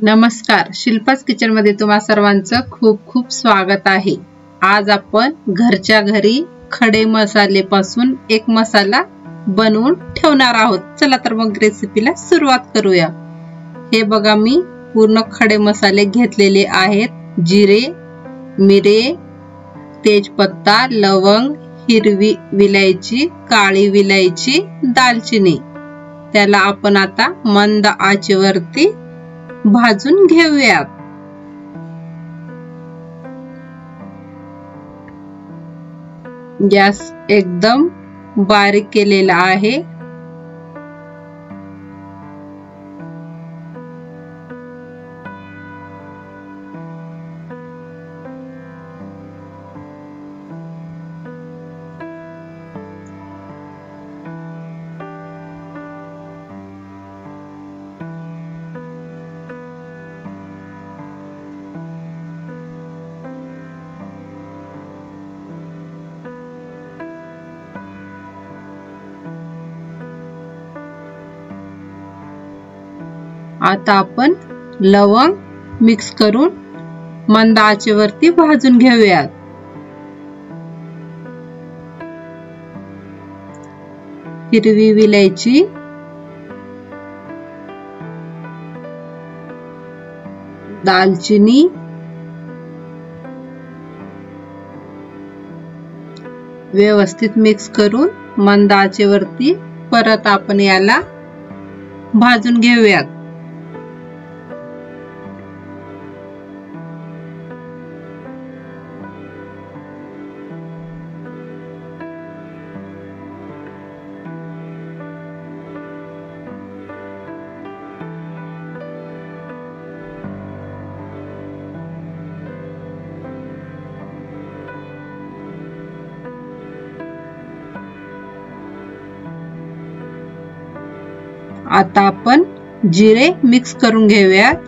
नमस्कार, शिल्पास किचन मध्ये तुम्हा सर्वांचं खूप खूप स्वागत आहे। आज आपण घरच्या घरी खडे मसाले पासून एक मसाला बनवून ठेवणार आहोत। चला तर मग रेसिपीला सुरुवात करूया। हे बघा, मी पूर्ण खडे मसाले घेतलेले आहेत। जिरे, मिरे, तेजपत्ता, लवंग, हिरवी विलायची, काळी विलायची, दालचिनी। त्याला आपण आता मंद आचेवरती भाजून घेऊयात। गॅस एकदम बारीक केलेला आहे। आता आपण लवंग मिक्स करून मंद आचेवरती भाजून घेऊयात। हिरवी विलायची, दालचिनी, व्यवस्थित मिक्स करून मंद आचेवरती परत आपण याला भाजून घेऊयात। आता आपण जिरे मिक्स करून घेऊयात।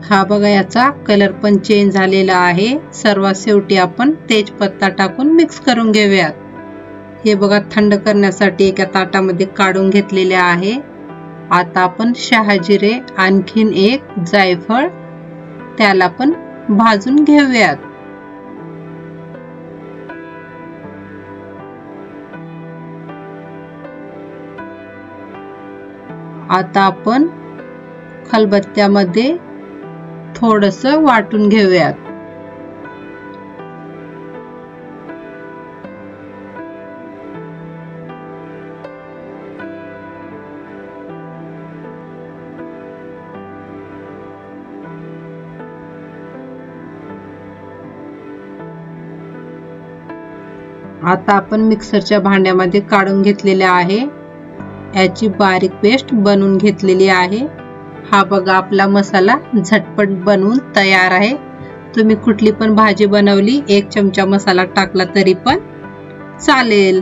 हा बघा, याचा कलर पण चेंज झालेला आहे। सर्वात शेवटी आपण तेजपत्ता टाकून मिक्स करून घेऊयात। हे बघा, थंड करण्यासाठी एका ताटामध्ये काढून घेतलेले आहे। आता आपण शहाजिरे, आणखीन एक जायफळ, त्याला पण भाजून घेऊयात। आता आपण खलबत्त्यामध्ये थोडस वाटून घेऊयात। आता आपण मिक्सरच्या भांड्यामध्ये काढून घेतलेले आहे। याची बारीक पेस्ट बनवून घेतलेली आहे। हा बघा, आपला मसाला झटपट बनवून तयार आहे। तुम्ही कुठली पण भाजी बनवली, 1 चमचा मसाला टाकला तरी पण चालेल।